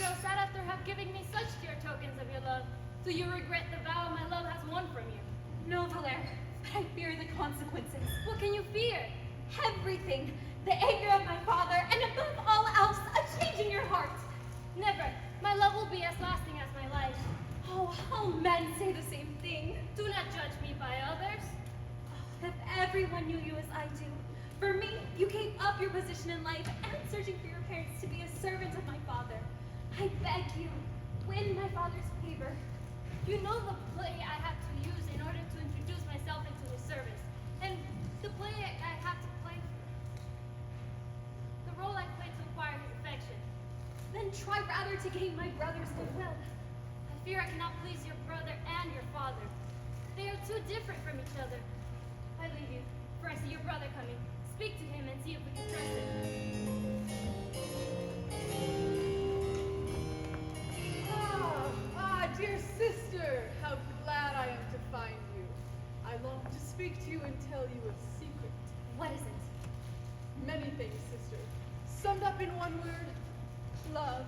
grow sad after have given me such dear tokens of your love? Do you regret the vow my love has won from you? No, Valer, but I fear the consequences. What can you fear? Everything. The anger of my father, and above all else, a change in your heart. Never. My love will be as lasting as my life. Oh, all men say the same thing. Do not judge me by others. If everyone knew you as I do. For me, you gave up your position in life and searching for your parents to be a servant of my father. I beg you, win my father's favor. You know the play I have to use in order to introduce myself into his service. And the play I have to play, the role I play to acquire his affection. Then try rather to gain my brother's goodwill. I fear I cannot please your brother and your father. They are too different from each other. I leave you, for I see your brother coming. Speak to him and see if we can trust him. Dear sister, how glad I am to find you. I long to speak to you and tell you a secret. What is it? Many things, sister. Summed up in one word, love.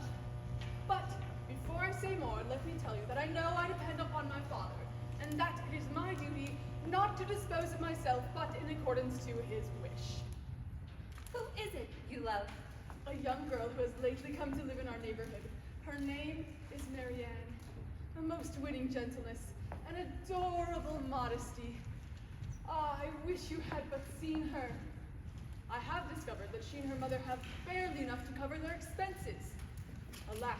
But before I say more, let me tell you that I know I depend upon my father, and that it is my duty not to dispose of myself, but in accordance to his wish. Who is it you love? A young girl who has lately come to live in our neighborhood. Her name is Marianne. A most winning gentleness, an adorable modesty. Ah, I wish you had but seen her. I have discovered that she and her mother have barely enough to cover their expenses. Alas,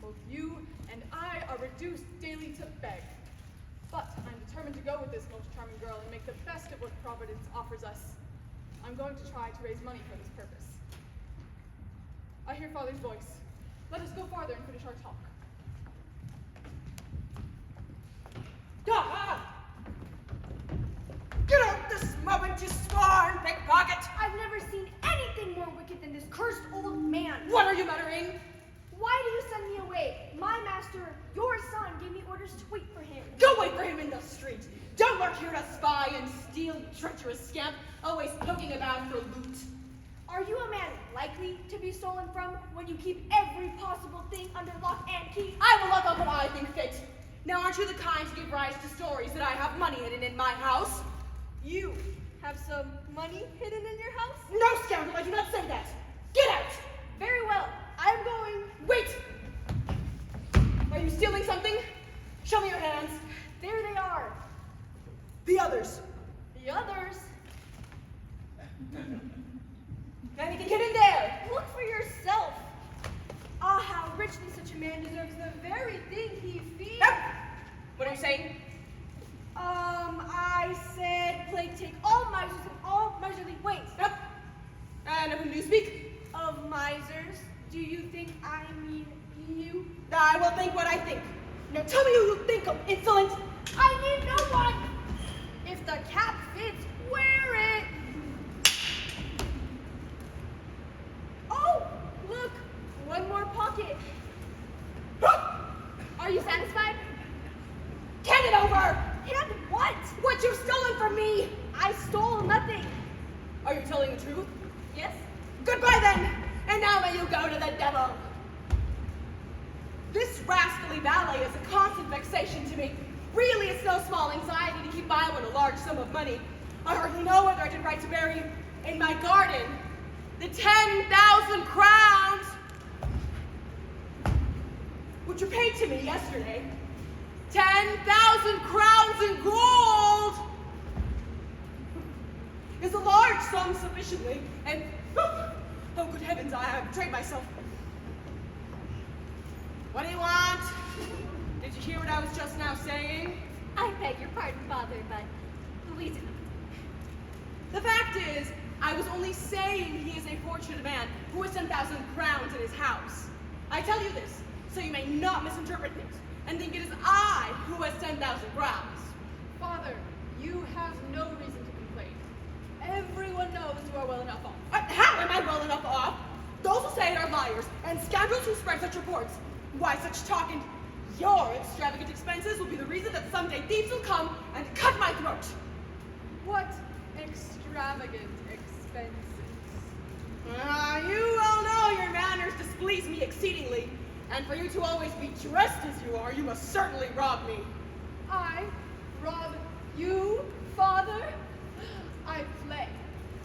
both you and I are reduced daily to beg. But I'm determined to go with this most charming girl and make the best of what Providence offers us. I'm going to try to raise money for this purpose. I hear Father's voice. Let us go farther and finish our talk. Get out this moment, you swine pickpocket! I've never seen anything more wicked than this cursed old man. What are you muttering? Why do you send me away? My master, your son, gave me orders to wait for him. Go wait for him in the street. Don't lurk here to spy and steal, you treacherous scamp, always poking about for loot. Are you a man likely to be stolen from when you keep every possible thing under lock and key? I will look up what I think fit. Now, aren't you the kind to give rise to stories that I have money hidden in my house? You have some money hidden in your house? No, scoundrel, I do not say that. Get out! Very well. I'm going. Wait! Are you stealing something? Show me your hands. There they are. The others. The others? Anything hidden there? Look for yourself. Ah, how richly such a man deserves the very thing he feeds. Nope. What are you saying? I said, plague take all misers and all miserly ways. Nope. And of whom do you speak? Of misers? Do you think I mean you? I will think what I think. Now tell me who you think of, insolent! I need no one! If the cap fits, wear it! Oh, look! One more pocket. Are you satisfied? Hand it over! And what? What you've stolen from me! I stole nothing. Are you telling the truth? Yes? Goodbye then! And now may you go to the devil! This rascally valet is a constant vexation to me. Really, it's no small anxiety to keep by with a large sum of money. I hardly know whether I did right to bury in my garden the 10,000 crowns which were paid to me yesterday. 10,000 crowns in gold is a large sum sufficiently, and oh good heavens, I have betrayed myself. What do you want? Did you hear what I was just now saying? I beg your pardon, Father, but Louisa. The fact is, I was only saying he is a fortunate man who has 10,000 crowns in his house. I tell you this, so you may not misinterpret things, and think it is I who has 10,000 crowns. Father, you have no reason to complain. Everyone knows you are well enough off. How am I well enough off? Those who say it are liars, and scoundrels who spread such reports. Why such talk and your extravagant expenses will be the reason that someday thieves will come and cut my throat. What extravagant expenses. You well know your manners displease me exceedingly, And for you to always be dressed as you are, you must certainly rob me. I rob you, father? I play,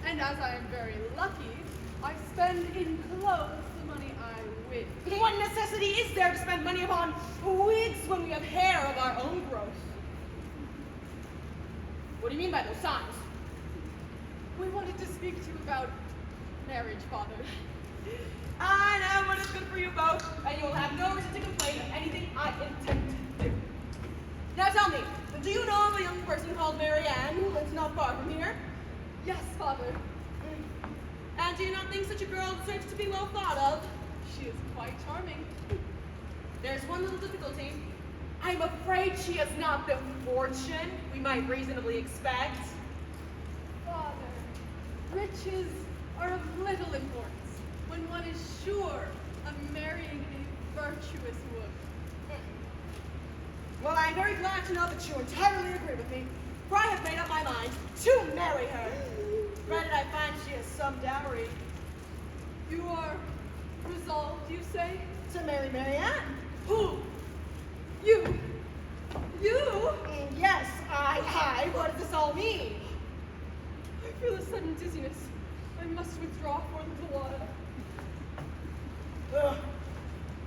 and as I am very lucky, I spend in clothes the money I win. What necessity is there to spend money upon wigs when we have hair of our own growth? What do you mean by those signs? We wanted to speak to you about marriage, father. I know what is good for you both, and you will have no reason to complain of anything I intend to do. Now tell me, do you know of a young person called Mary Ann who lives not far from here? Yes, father. And do you not think such a girl deserves to be well thought of? She is quite charming. There's one little difficulty. I'm afraid she has not the fortune we might reasonably expect. Father, riches are of little importance when one is sure of marrying a virtuous woman. Well, I'm very glad to know that you entirely agree with me, for I have made up my mind to marry her. Granted, I find she has some dowry. You are resolved, you say? To marry Mary Ann. Who? You! Yes, I. What does this all mean? I feel a sudden dizziness. I must withdraw for a little while. Ugh.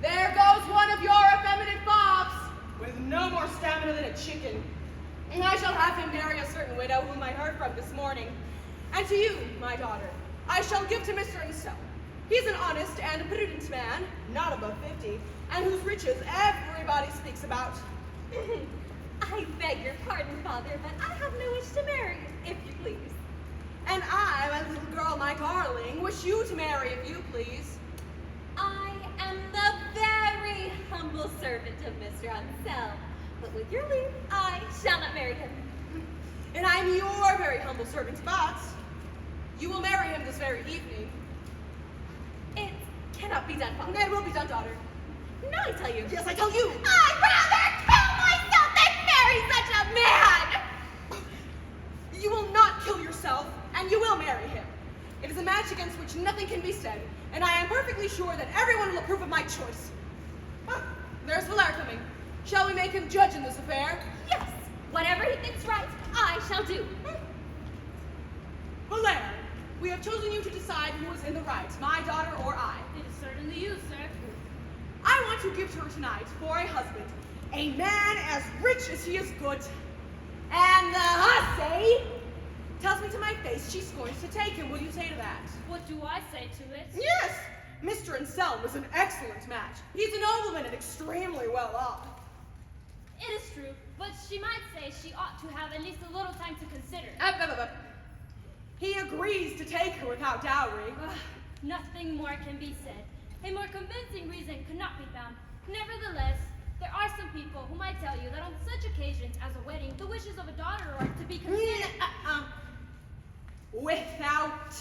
There goes one of your effeminate fopps! With no more stamina than a chicken. And I shall have him marry a certain widow whom I heard from this morning. And to you, my daughter, I shall give to Mr. Insel. He's an honest and prudent man, not above 50, and whose riches everybody speaks about. I beg your pardon, father, but I have no wish to marry, if you please. And I, my little girl, my darling, wish you to marry, if you please. I am the very humble servant of Mr. Ansel, but with your leave, I shall not marry him. And I'm your very humble servant, but you will marry him this very evening. It cannot be done, father. It will be done, daughter. No, I tell you. Yes, I tell you. I'd rather kill myself than marry such a man! You will not kill yourself, and you will marry him. It is a match against which nothing can be said, and I am perfectly sure that everyone will approve of my choice. Ah, there's Valer coming. Shall we make him judge in this affair? Yes, whatever he thinks right, I shall do. Valer, we have chosen you to decide who is in the right, my daughter or I. It is certainly you, sir. I want to give to her tonight for a husband, a man as rich as he is good. And the hussy tells me to my face she scorns to take him. What do you say to that? What do I say to it? Yes, Mr. Anselm is an excellent match. He's a nobleman and extremely well off. It is true, but she might say she ought to have at least a little time to consider. He agrees to take her without dowry. Nothing more can be said. A more convincing reason could not be found. Nevertheless, there are some people who might tell you that on such occasions as a wedding, the wishes of a daughter are to be considered. Without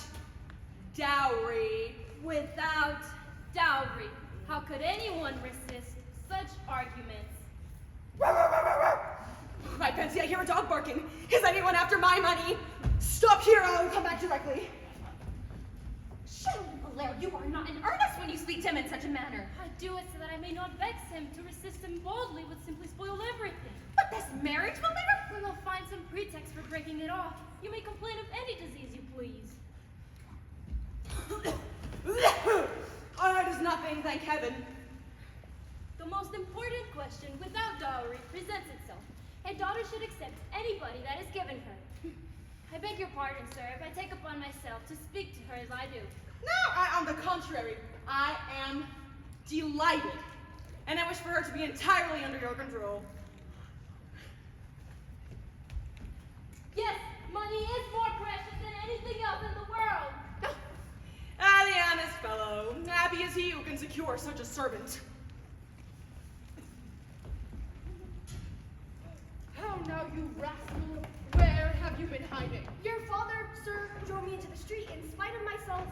dowry. Without dowry. How could anyone resist such arguments? I fancy I hear a dog barking. Is anyone after my money? Stop here, I will come back directly. Surely, Valer, you are not in earnest when you speak to him in such a manner. I do it so that I may not vex him. To resist him boldly would simply spoil everything. But this marriage, Valer? We will find some pretext for breaking it off. You may complain of any disease you please. Oh, it is nothing, thank heaven. The most important question without dowry presents itself. A daughter should accept anybody that is given her. I beg your pardon, sir, if I take upon myself to speak to her as I do. No, on the contrary, I am delighted. And I wish for her to be entirely under your control. Yes, money is more precious than anything else in the world. The honest fellow. Happy is he who can secure such a servant. How now, you rascal? Where have you been hiding? Your father, sir, drove me into the street in spite of myself.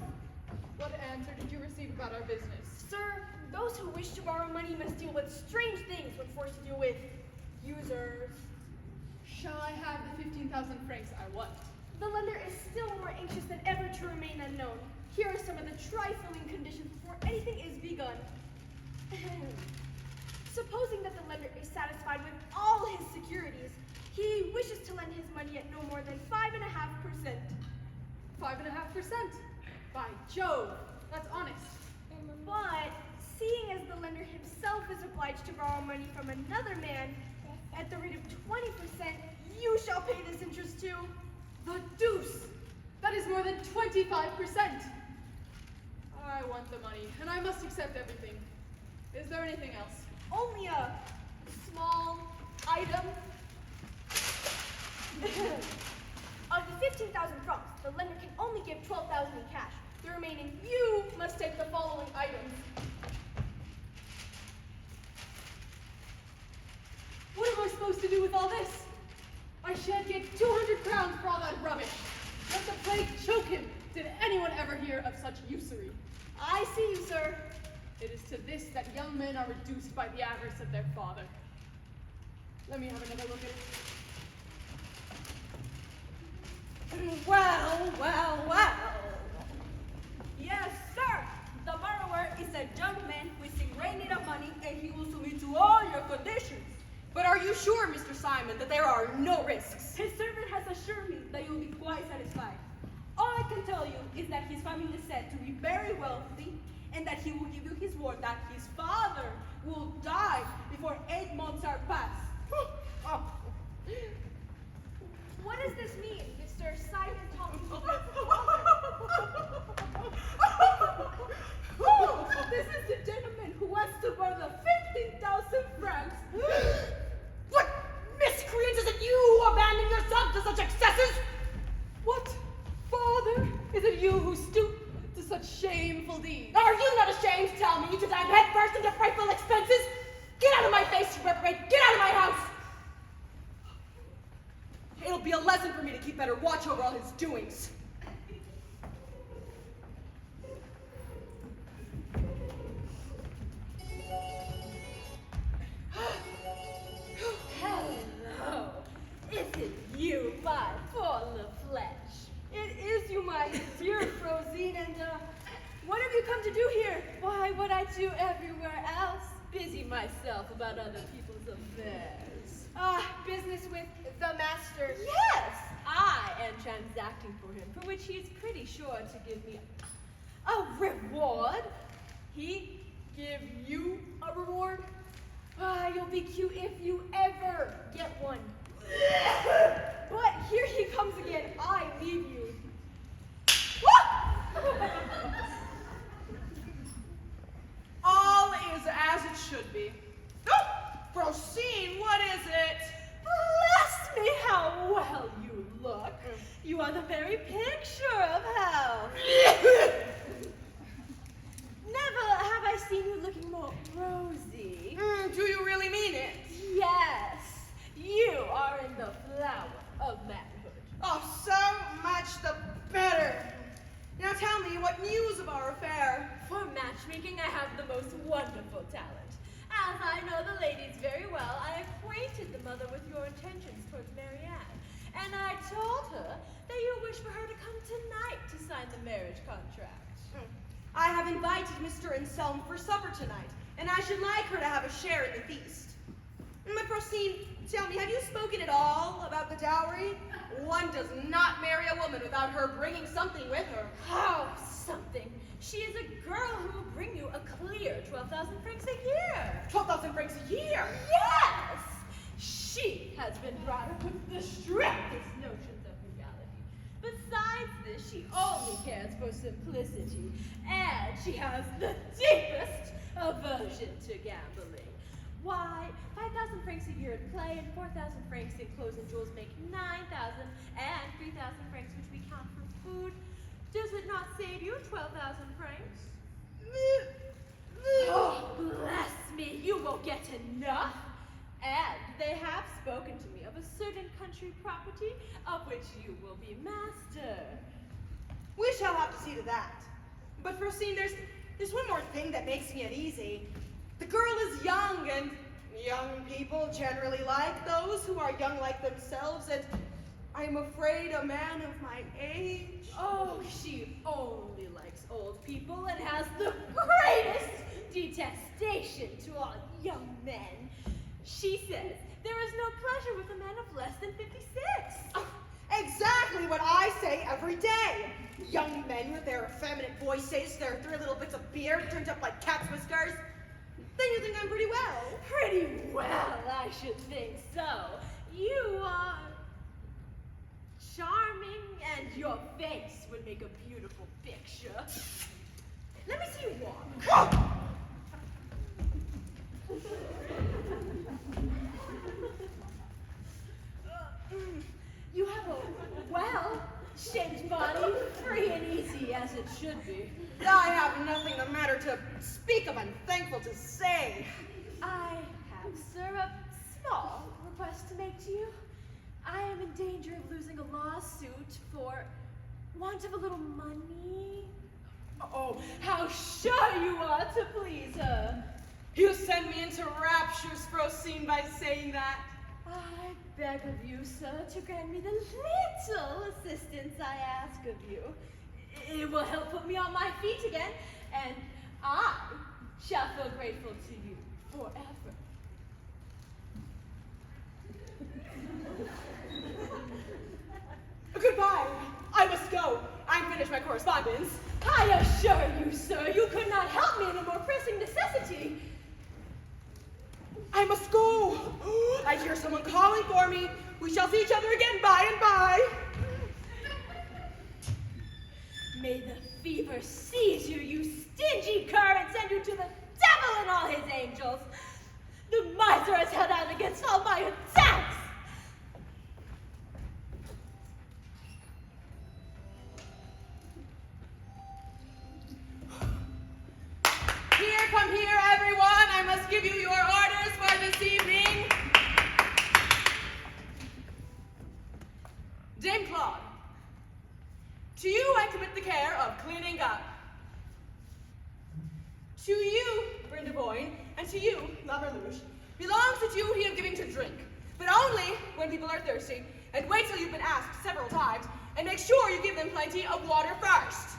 What answer did you receive about our business? Sir, those who wish to borrow money must deal with strange things when forced to deal with users. Shall I have the 15,000 francs I want? The lender is still more anxious than ever to remain unknown. Here are some of the trifling conditions before anything is begun. Supposing that the lender is satisfied with all his securities, he wishes to lend his money at no more than 5.5%. 5.5%. By Jove, that's honest. But seeing as the lender himself is obliged to borrow money from another man at the rate of 20%, you shall pay this interest too. The deuce! That is more than 25%. I want the money, and I must accept everything. Is there anything else? Only a small item. Of the 15,000 francs, the lender can only give 12,000 in cash. The remaining, you must take the following items. What am I supposed to do with all this? I shan't get 200 crowns for all that rubbish. Let the plague choke him. Did anyone ever hear of such usury? I see you, sir. It is to this that young men are reduced by the avarice of their father. Let me have another look at it. Well, well, well. Yes, sir. The borrower is a young man who is in great need of money, and he will submit to all your conditions. But are you sure, Mr. Simon, that there are no risks? His servant has assured me that you will be quite satisfied. All I can tell you is that his family is said to be very wealthy, and that he will give you his word that his father will die before 8 months are passed. What does this mean, Mr. Simon talking to This is the gentleman who wants to borrow 15,000 francs. What miscreant is it you who abandon yourself to such excesses? What? Father? Is it you who stoop to such shameful deeds? Are you not ashamed, tell me, to dive headfirst into frightful expenses? Get out of my face, you reprobate! Get out of my house! It'll be a lesson for me to keep better watch over all his doings. Hello. Is it you, my full of flesh? It is you, my dear Frosine, and what have you come to do here? Why, what I do everywhere else. Busy myself about other people's affairs. Business with the master. Yes, I am transacting for him, for which he is pretty sure to give me a reward. He give you a reward? You'll be cute if you ever get one. But here he comes again. I leave you. All is as it should be. Oh, Procine, what is it? Bless me, how well you look. You are the very picture of health. Never have I seen you looking more rosy. Do you really mean it? Yes, you are in the flower of manhood. Oh, so much the better. Now tell me, what news of our affair? For matchmaking, I have the most wonderful talent. As I know the ladies very well, I acquainted the mother with your intentions towards Marianne, and I told her that you wish for her to come tonight to sign the marriage contract. I have invited Mr. Anselm for supper tonight, and I should like her to have a share in the feast. My Procine, tell me, have you spoken at all about the dowry? One does not marry a woman without her bringing something with her. How something? She is a girl who will bring you a clear 12,000 francs a year. 12,000 francs a year? Yes! She has been brought up with the strictest notions of reality. Besides this, she only cares for simplicity, and she has the deepest aversion to gambling. Why, 5,000 francs a year in play and 4,000 francs in clothes and jewels make 9,000, and 3,000 francs which we count for food. Does it not save you 12,000 francs? Oh, bless me, you won't get enough. And they have spoken to me of a certain country property of which you will be master. We shall have to see to that. But Procine, there's one more thing that makes me uneasy. The girl is young, and young people generally like those who are young like themselves, and I'm afraid a man of my age. Oh, she only likes old people and has the greatest detestation She says there is no pleasure with a man of less than 56. Exactly what I say every day. Young men with their effeminate voices, their 3 little bits of beard turned up like cat's whiskers. Then you think I'm pretty well. Pretty well, I should think so. You are charming, and your face would make a beautiful picture. Let me see you walk. You have a well-shaped body, free and easy as it should be. I have nothing the matter to speak of, I'm thankful to say. I have, sir, a small request to make to you. I am in danger of losing a lawsuit for want of a little money. Oh, how sure you are to please her. You send me into raptures, Frosine, by saying that. I beg of you, sir, to grant me the little assistance I ask of you. It will help put me on my feet again, and I shall feel grateful to you forever. Goodbye. I must go. I'm finished my correspondence. I assure you, sir, you could not help me in a more pressing necessity. I must go. I hear someone calling for me. We shall see each other again by and by. May the fever seize you, you stingy cur, and send you to the devil and all his angels. The miser has held out against all my attacks. Come here, everyone. I must give you your orders for this evening. Dame Claude, to you I commit the care of cleaning up. To you, Brenda Boyne, and to you, La Merlouche, belongs the duty of giving to drink, but only when people are thirsty, and wait till you've been asked several times, and make sure you give them plenty of water first.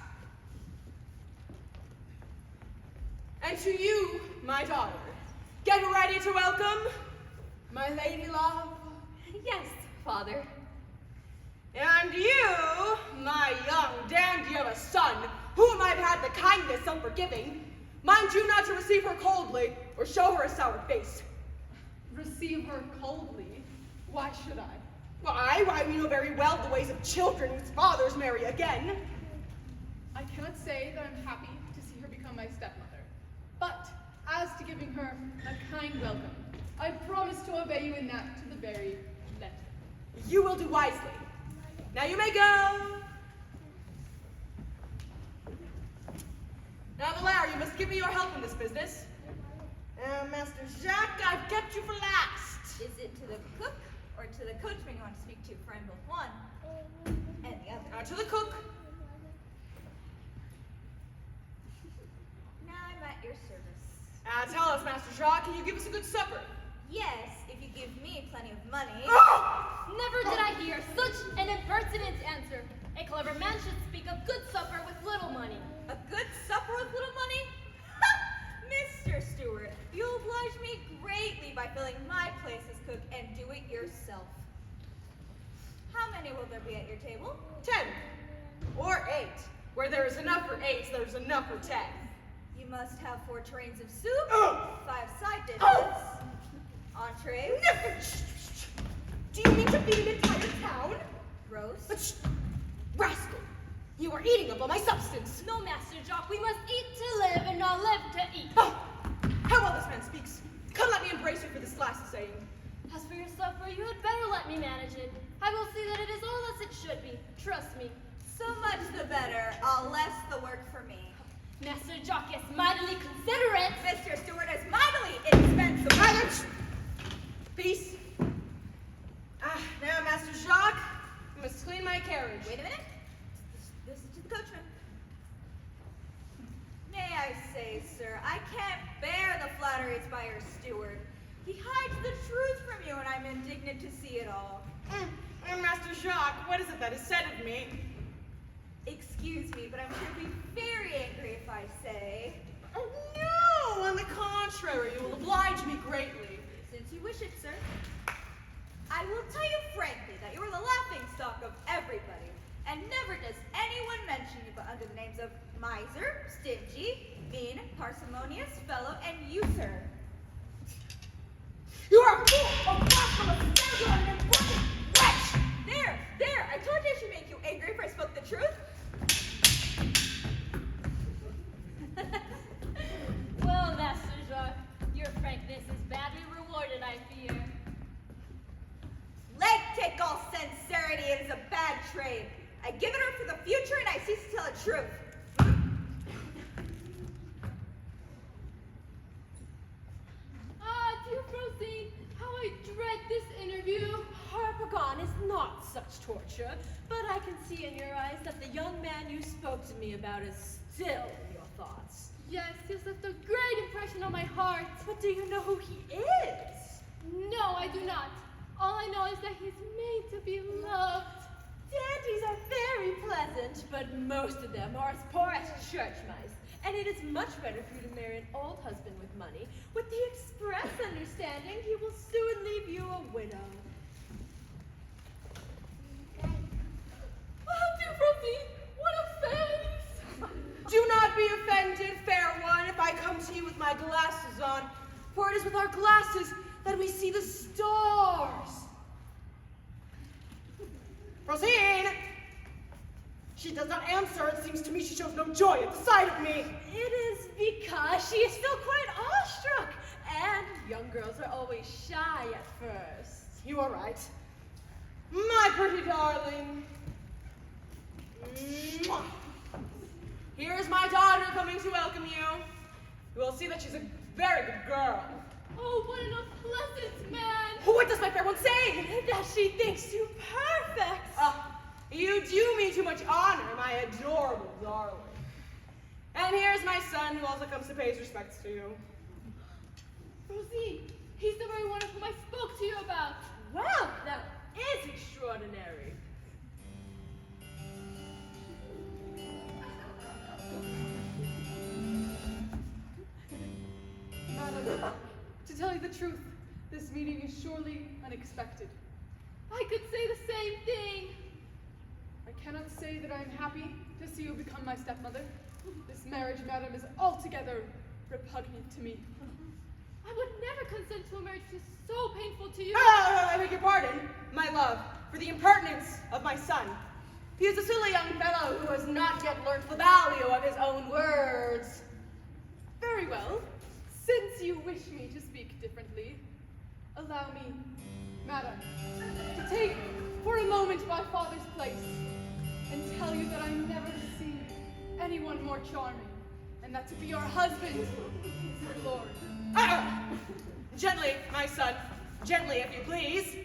And to you, my daughter, get ready to welcome my lady love. Yes, Father. And you, my young dandy of a son, whom I've had the kindness unforgiving, mind you not to receive her coldly or show her a sour face. Receive her coldly? Why should I? Why, we know very well the ways of children whose fathers marry again. I cannot say that I'm happy to see her become my stepmother. But as to giving her a kind welcome, I promise to obey you in that to the very letter. You will do wisely. Now you may go. Now, Valère, you must give me your help in this business. Master Jacques, I've kept you for last. Is it to the cook or to the coachman you want to speak to? For I'm both one and the other. Now to the cook. Now I'm at your service. Tell us, Master Jacques, can you give us a good supper? Yes, if you give me plenty of money. Never did I hear such an impertinent answer. A clever man should speak of good supper with little money. A good supper with little money? Mr. Stewart, you'll oblige me greatly by filling my place as cook and do it yourself. How many will there be at your table? 10 or 8. Where there is enough for 8, there's enough for 10. You must have 4 trains of soup, 5 side dishes, entrees, Do you mean to feed an entire town? roast. But rascal, you are eating up all my substance. No, Master Jacques, we must eat to live and not live to eat. How well this man speaks. Come, let me embrace you for this last saying. As for your supper, you had better let me manage it. I will see that it is all as it should be. Trust me. So much the better. I'll less the work for me. Master Jacques is mightily considerate. Mr. Stewart is mightily inexpensive. Silence! Peace. Now, Master Jacques, you must clean my carriage. Wait a minute. This is to the coachman. May I say, sir, I can't bear the flatteries by your steward. He hides the truth from you, and I'm indignant to see it all. Master Jacques, what is it that is said of me? Excuse me, but I'm sure he'll be very angry if I say. Oh, no! On the contrary, you will oblige me greatly. Since you wish it, under the names of miser, stingy, mean, parsimonious, fellow, and user. You are a fool, a blasphemous, scoundrel, and an important wretch! There! I told you I should make you angry if I spoke the truth. Well, Master Jacques, your frankness is badly rewarded, I fear. Leg take all sincerity, it is a bad trade. I give it her for the future and I cease to tell the truth. Ah, dear Rosine, how I dread this interview. Harpagon is not such torture, but I can see in your eyes that the young man you spoke to me about is still in your thoughts. Yes, he has left a great impression on my heart. But do you know who he is? No, I do not. All I know is that he's made to be loved. Dandies are very pleasant, but most of them are as poor as church mice. And it is much better for you to marry an old husband with money, with the express understanding he will soon leave you a widow. Oh, dear Rosine, what a face! Do not be offended, fair one, if I come to you with my glasses on, for it is with our glasses that we see the stars. Rosine! She does not answer. It seems to me she shows no joy at the sight of me. It is because she is still quite awestruck, and young girls are always shy at first. You are right. My pretty darling. Mwah. Here is my daughter coming to welcome you. You will see that she's a very good girl. Oh, what an unpleasant man! What does my fair one say? That she thinks you perfect. You do me too much honor, my adorable darling. And here's my son, who also comes to pay his respects to you. Rosine, he's the very one of whom I spoke to you about. Well, that is extraordinary. Madam, to tell you the truth, this meeting is surely unexpected. I could say the same thing. I cannot say that I am happy to see you become my stepmother. This marriage, madam, is altogether repugnant to me. I would never consent to a marriage which is so painful to you. I beg your pardon, my love, for the impertinence of my son. He is a silly young fellow who has not yet learned the value of his own words. Very well. Since you wish me to speak differently, allow me, madam, to take for a moment my father's place and tell you that I never see anyone more charming, and that to be your husband is your lord. Gently, my son, gently, if you please.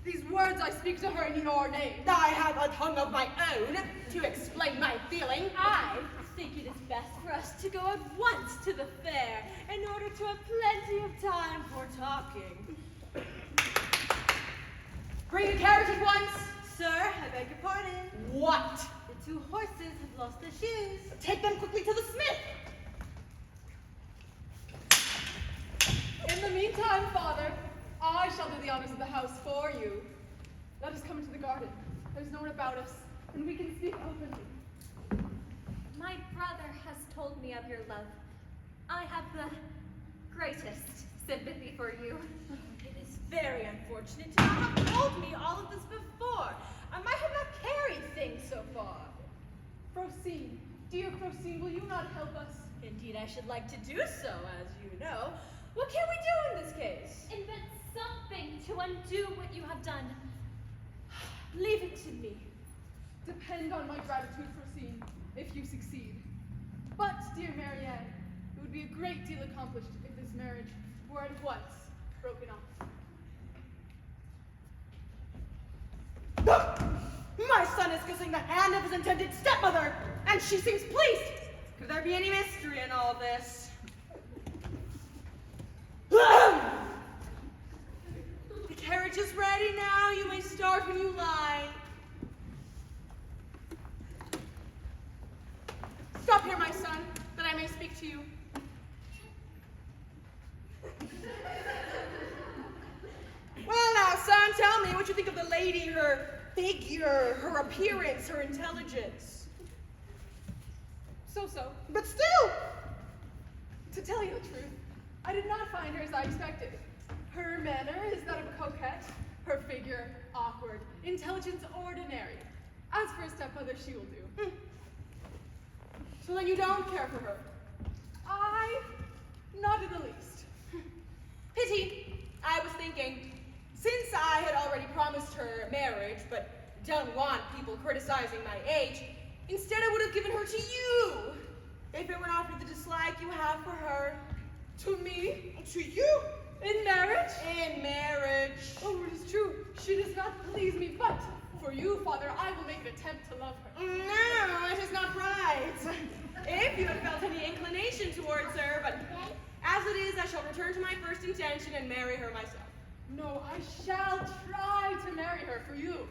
These words I speak to her in your name. I have a tongue of my own to explain my feeling. I think it is best for us to go at once to the fair in order to have plenty of time for talking. Bring a carriage at once. Sir, I beg your pardon. What? The 2 horses have lost their shoes. Take them quickly to the smith. In the meantime, father, I shall do the honors of the house for you. Let us come into the garden. There's no one about us, and we can speak openly. My brother has told me of your love. I have the greatest sympathy for you. It is very unfortunate to not have told me all of this before. I might have not carried things so far. Procene, dear Procene, will you not help us? Indeed, I should like to do so, as you know. What can we do in this case? Invent something to undo what you have done. Leave it to me. Depend on my gratitude, Procene, if you succeed. But, dear Marianne, it would be a great deal accomplished if this marriage were at once broken off. My son is kissing the hand of his intended stepmother, and she seems pleased. Could there be any mystery in all this? The carriage is ready now. You may start when you like. Stop here, my son, that I may speak to you. Well now, son, tell me what you think of the lady, her figure, her appearance, her intelligence. so-so. But still! To tell you the truth, I did not find her as I expected. Her manner is that of a coquette, her figure awkward, intelligence ordinary. As for a stepmother, she will do. So then you don't care for her? Not in the least. Pity. I was thinking, since I had already promised her marriage, but don't want people criticizing my age, instead I would have given her to you. If it were not for the dislike you have for her. To me? To you? In marriage? In marriage. Oh, it is true. She does not please me, but for you, Father, I will make an attempt to love her. No, it is not right. If you had felt any inclination towards her, but as it is, I shall return to my first intention and marry her myself. No, I shall try to marry her for you.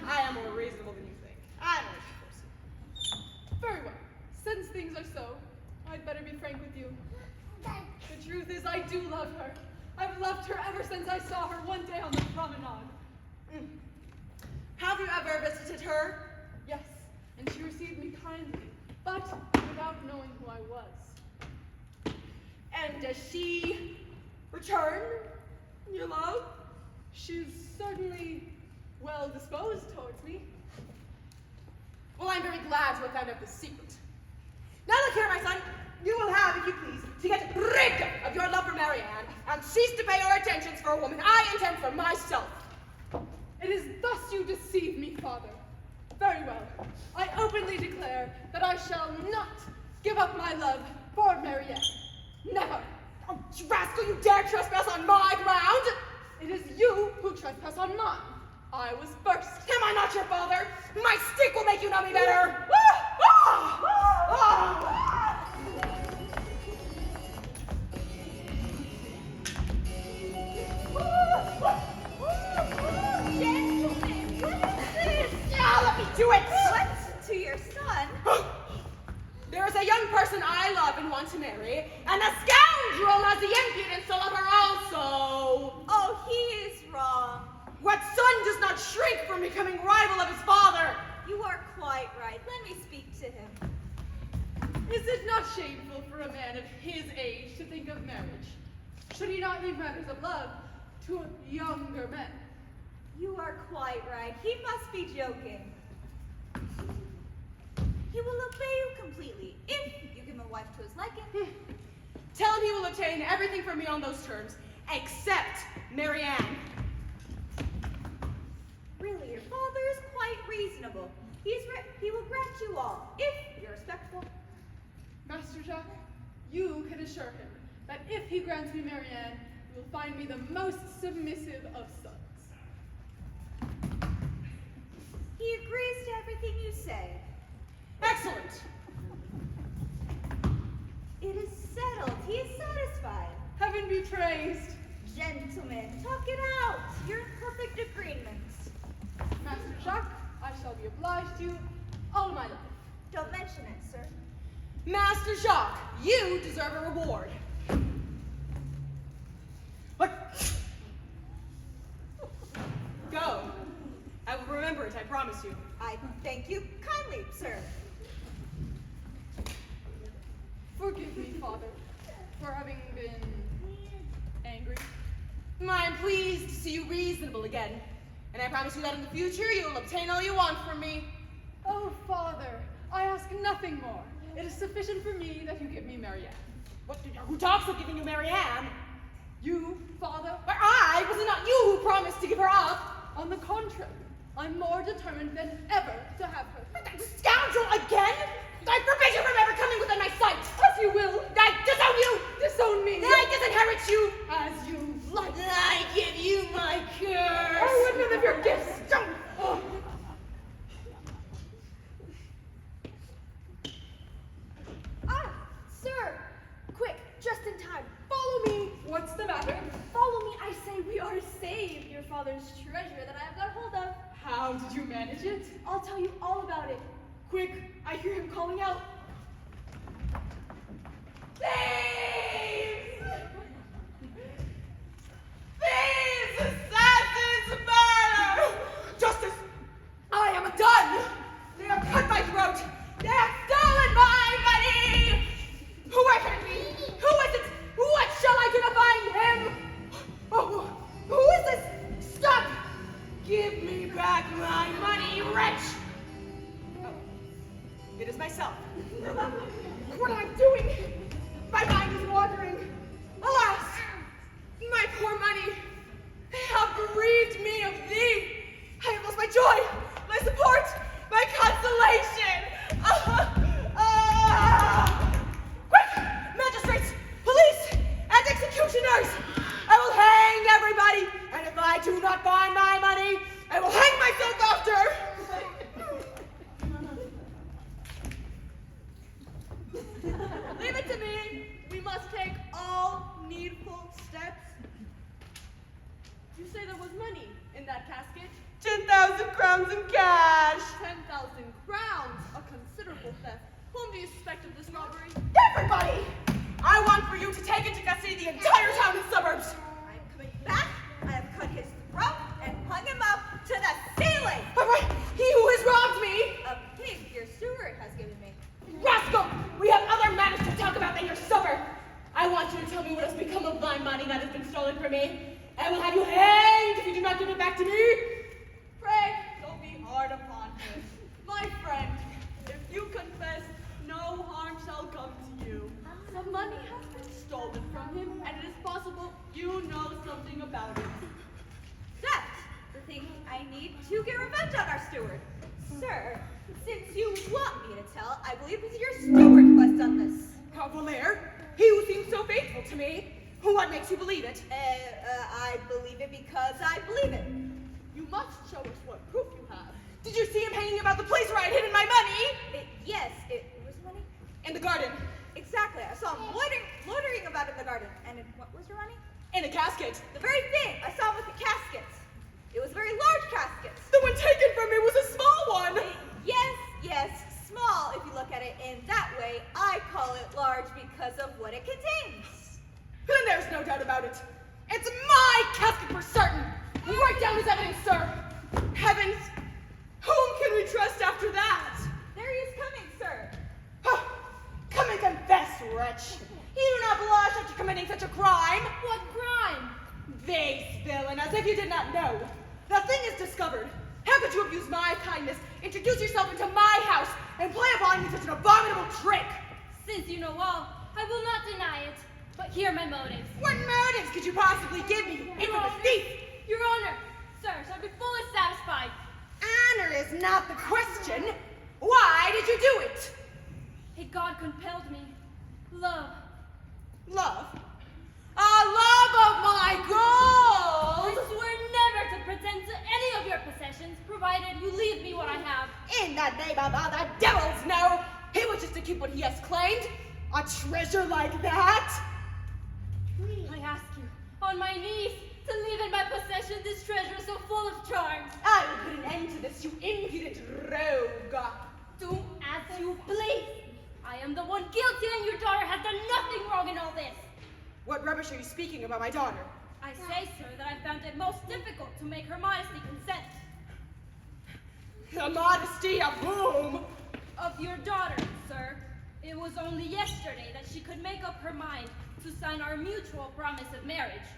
I am more reasonable than you think. I'm a person. Very well. Since things are so, I'd better be frank with you. The truth is, I do love her. I've loved her ever since I saw her one day on the promenade. Have you ever visited her? Yes, and she received me kindly, but without knowing who I was. And does she return your love? She's certainly well disposed towards me. Well, I'm very glad to have found out the secret. Now look here, my son. You will have, if you please, to get rid of your love for Marianne and cease to pay your attentions for a woman I intend for myself. It is thus you deceive me, Father. Very well. I openly declare that I shall not give up my love for Marianne. Never. Oh, you rascal, you dare trespass on my ground? It is you who trespass on mine. I was first. Am I not your father? My stick will make you know me better. Gentlemen, what is this? Yeah, let me do it. What? To your son? There is a young person I love and want to marry, and a scoundrel has the impudence to love her also. Oh, he is wrong. What son does not shrink from becoming rival of his father? You are quite right. Let me speak to him. Is it not shameful for a man of his age to think of marriage? Should he not leave matters of love to younger men? You are quite right. He must be joking. He will obey you completely if you give him a wife to his liking. Tell him he will obtain everything from me on those terms, except Marianne. Really, your father is quite reasonable. He will grant you all, if you're respectful. Master Jacques, you can assure him that if he grants me Marianne, he will find me the most submissive of sons. He agrees to everything you say. Excellent. It is settled. He is satisfied. Heaven be praised. Gentlemen, talk it out. You're in perfect agreement. Master Jacques, I shall be obliged to you all my life. Don't mention it, sir. Master Jacques, you deserve a reward. What? Go. I will remember it, I promise you. I thank you kindly, sir. Forgive me, Father, for having been angry. I am pleased to see you reasonable again, and I promise you that in the future you will obtain all you want from me. Oh, Father, I ask nothing more. It is sufficient for me that you give me Marianne. Who talks of giving you Marianne? You, Father? But was it not you who promised to give her up? On the contrary, I'm more determined than ever to have her. Scoundrel again? I forbid you from ever coming within my sight. As you will. I disown you. Disown me. I disinherit you. As you like. I give you my curse. I would none of your gifts. Oh. Ah, sir! Quick, just in time. Follow me. What's the matter? Follow me, I say. We are saved. Your father's treasure that I have got hold of. How did you manage it? I'll tell you all about it. Quick, I hear him calling out. Thieves! Thieves! Assassins! Murder! Justice! I am done! They have cut my throat! They have stolen my money! do not find my money, I will hang myself after. Leave it to me. We must take all needful steps. You say there was money in that casket? 10,000 crowns in cash. 10,000 crowns, a considerable theft. Whom do you suspect of this robbery? Everybody! I want for you to take into custody the entire town and suburbs. I am coming back. I have cut his throat and hung him up to the ceiling. He who has robbed me! A pig your steward has given me. Rascal! We have other matters to talk about than your supper. I want you to tell me what has become of my money that has been stolen from me. I will have you hanged if you do not give it back to me. Pray, don't be hard upon him. My friend, if you confess, no harm shall come to you. The money has been stolen from him, and it is possible you know something about it. That's the thing I need to get revenge on our steward. Sir, since you want me to tell, I believe it's your steward who has done this. Cavalier, he who seems so faithful to me. What makes you believe it? I believe it because I believe it. You must show us what proof you have. Did you see him hanging about the place where I had hidden my money? Yes, it was money. In the garden. Exactly. I saw him loitering about in the garden. And what was your money? In a casket. The very thing. I saw him with the casket. It was a very large casket. The one taken from me was a small one. Yes, small if you look at it in that way. I call it large because of what it contains. Then there's no doubt about it. It's my casket for certain. Write down his evidence, sir. Heavens, whom can we trust after that? There he is coming, sir. Come and confess, wretch. You do not blush after committing such a crime. What crime? Base villain, as if you did not know. The thing is discovered. How could you abuse my kindness, introduce yourself into my house, and play upon me such an abominable trick? Since you know all, I will not deny it. But here are my motives. What motives could you possibly give me, you infamous thief? Your Honor, sir, shall be fully satisfied. Honor is not the question. Why did you do it? A God compelled me. Love. Love? A love of my I gold! swear never to pretend to any of your possessions, provided you leave me what I have. In the name of all the devils, no! He wishes to keep what he has claimed. A treasure like that? I ask you, on my knees, to leave in my possession this treasure so full of charms. I will put an end to this, you impudent rogue. Do as you please. I am the one guilty, and your daughter has done nothing wrong in all this. What rubbish are you speaking about my daughter? I say, sir, that I found it most difficult to make her modesty consent. The modesty of whom? Of your daughter, sir. It was only yesterday that she could make up her mind to sign our mutual promise of marriage.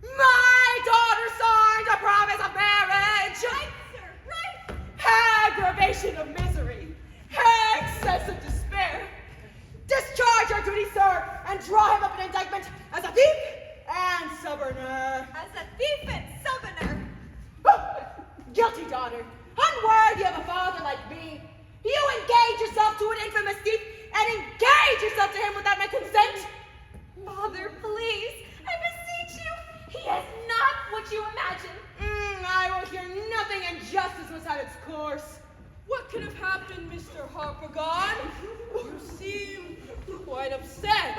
My daughter signed a promise of marriage! Right, sir, right. Aggravation of misery! Excess of despair! Discharge your duty, sir, and draw him up an indictment as a thief and suborner. As a thief and southerner. Guilty daughter, unworthy of a father like me, you engage yourself to an infamous thief and engage yourself to him without my consent? Father, please, I beseech you. He is not what you imagine. I will hear nothing, and justice must have its course. What could have happened, Mr. Harpagon? You seem quite upset.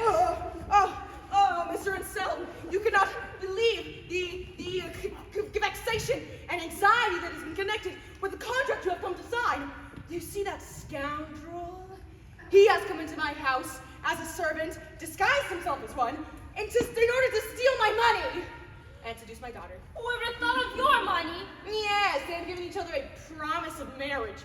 Mr. Anselm, you cannot believe the vexation and anxiety that has been connected with the contract you have come to sign. You see that scoundrel? He has come into my house as a servant, disguised himself as one, in order to steal my money and seduce my daughter. Whoever thought of your money? Yes, they have given each other a promise of marriage.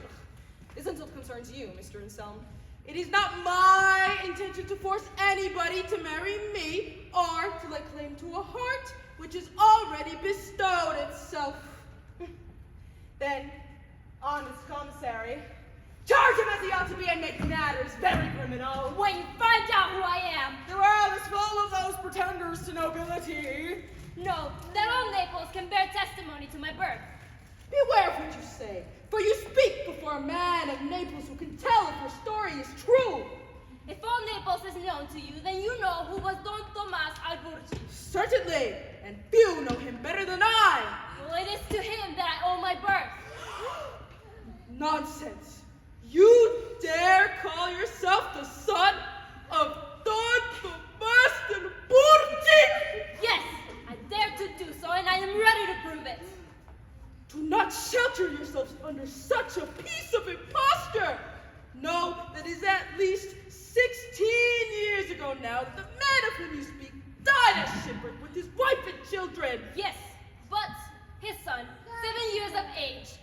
This insult concerns you, Mr. Anselm. It is not my intention to force anybody to marry me or to lay claim to a heart which has already bestowed itself. Then, honest commissary, charge him as he ought to be and make matters very criminal. When you find out who I am. The world is full of those pretenders to nobility. Know that all Naples can bear testimony to my birth. Beware of what you say, for you speak before a man of Naples who can tell if your story is true. If all Naples is known to you, then you know who was Don Tomas Alburci. Certainly, and few know him better than I. yourselves under such a piece of imposture. Know that it is at least 16 years ago now that the man of whom you speak died at shipwreck with his wife and children. Yes, but his son, 7 years of age,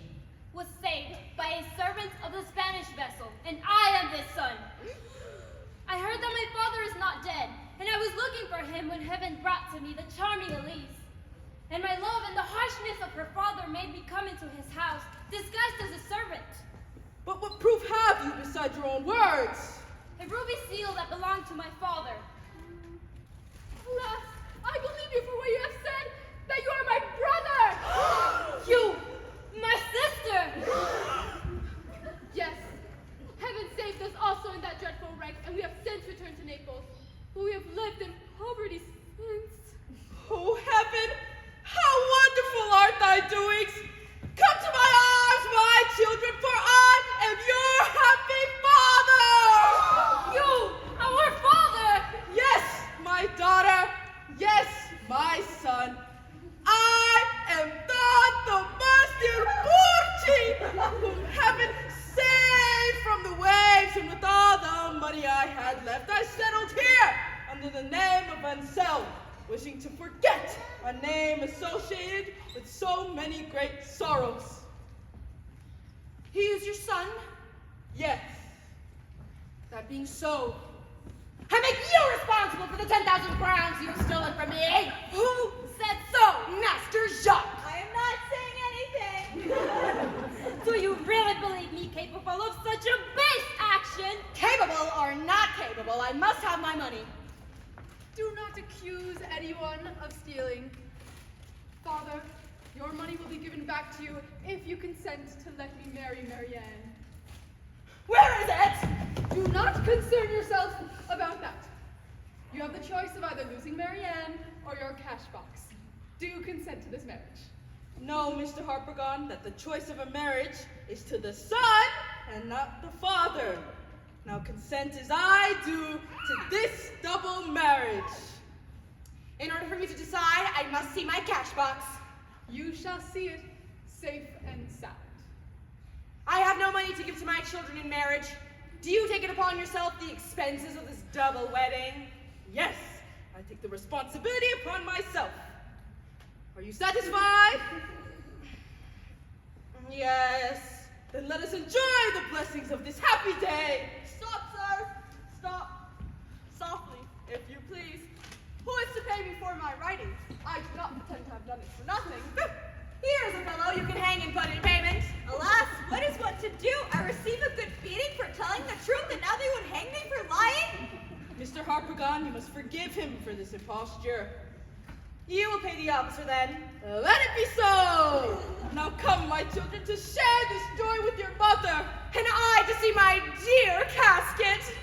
was saved by a servant of the Spanish vessel, and I am this son. I heard that my father is not dead, and I was looking for him when heaven brought to me the charming Elise. And my love and the harshness of her father made me come into his house, disguised as a servant. But what proof have you besides your own words? A ruby seal that belonged to my father. Alas, I believe you for what you have said, that you are my brother! You, my sister! Yes, heaven saved us also in that dreadful wreck, and we have since returned to Naples, but we have lived in poverty since. Oh, heaven, how wonderful are thy doings! Come to my arms, my children, for I am your happy father! You, our father! Yes, my daughter. Yes, my son. I am God the Master Porti, whom heaven saved from the waves, and with all the money I had left, I settled here under the name of Ansel, wishing to forget a name associated with so many great sorrows. He is your son? Yes. That being so, I make you responsible for the 10,000 crowns you have stolen from me. Who said so? Master Jacques. I am not saying anything. Do you really believe me capable of such a base action? Capable or not capable, I must have my money. Do not accuse anyone of stealing. Father, your money will be given back to you if you consent to let me marry Marianne. Where is it? Do not concern yourself about that. You have the choice of either losing Marianne or your cash box. Do consent to this marriage. Know, Mr. Harpagon, that the choice of a marriage is to the son and not the father. Now consent as I do to this double marriage. In order for me to decide, I must see my cash box. You shall see it safe and sound. I have no money to give to my children in marriage. Do you take it upon yourself the expenses of this double wedding? Yes, I take the responsibility upon myself. Are you satisfied? Yes. Then let us enjoy the blessings of this happy day. Stop, sir! Stop! Softly, if you please. Who is to pay me for my writings? I do not pretend to have done it for nothing. Here's a fellow you can hang in payment. Alas, what is one to do? I receive a good beating for telling the truth, and now they would hang me for lying? Mr. Harpagon, you must forgive him for this imposture. You will pay the officer then. Let it be so! Now come, my children, to share this joy with your mother. And I to see my dear casket.